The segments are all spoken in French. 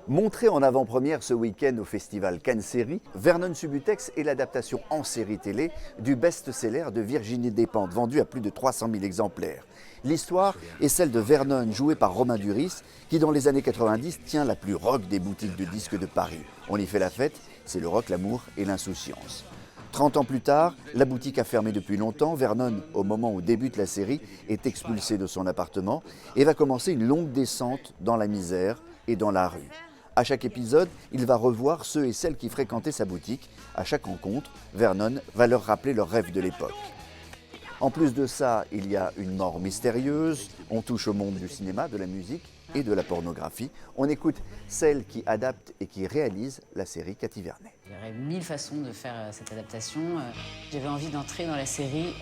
Montré en avant-première ce week-end au festival Cannes Série, Vernon Subutex est l'adaptation en série télé du best-seller de Virginie Despentes, vendu à plus de 300 000 exemplaires. L'histoire est celle de Vernon, joué par Romain Duris, qui dans les années 90 tient la plus rock des boutiques de disques de Paris. On y fait la fête, c'est le rock, l'amour et l'insouciance. 30 ans plus tard, la boutique a fermé depuis longtemps. Vernon, au moment où débute la série, est expulsé de son appartement et va commencer une longue descente dans la misère et dans la rue. À chaque épisode, il va revoir ceux et celles qui fréquentaient sa boutique. À chaque rencontre, Vernon va leur rappeler leurs rêves de l'époque. En plus de ça, il y a une mort mystérieuse. On touche au monde du cinéma, de la musique et de la pornographie. On écoute celle qui adapte et qui réalise la série Cathy Vernet. Il y aurait 1000 façons de faire cette adaptation. J'avais envie d'entrer dans la série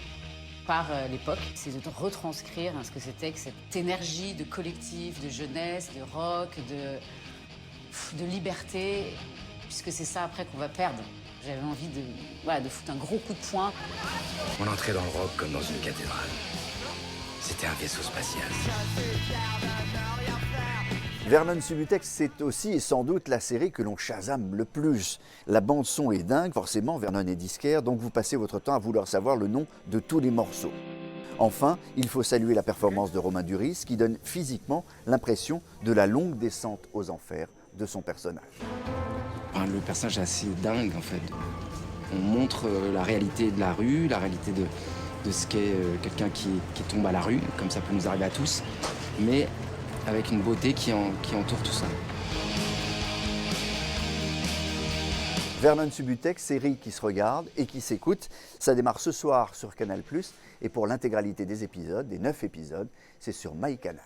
par l'époque. C'est de retranscrire ce que c'était que cette énergie de collectif, de jeunesse, de rock, de liberté, puisque c'est ça après qu'on va perdre. J'avais envie de foutre un gros coup de poing. On entrait dans le rock comme dans une cathédrale. C'était un vaisseau spatial. Vernon Subutex, c'est aussi et sans doute la série que l'on chasame le plus. La bande-son est dingue, forcément, Vernon est disquaire, donc vous passez votre temps à vouloir savoir le nom de tous les morceaux. Enfin, il faut saluer la performance de Romain Duris, qui donne physiquement l'impression de la longue descente aux enfers de son personnage. Le personnage est assez dingue, en fait. On montre la réalité de la rue, la réalité de ce qu'est quelqu'un qui tombe à la rue, comme ça peut nous arriver à tous, mais avec une beauté qui entoure tout ça. Vernon Subutex, série qui se regarde et qui s'écoute. Ça démarre ce soir sur Canal+, et pour l'intégralité des épisodes, des 9 épisodes, c'est sur MyCanal.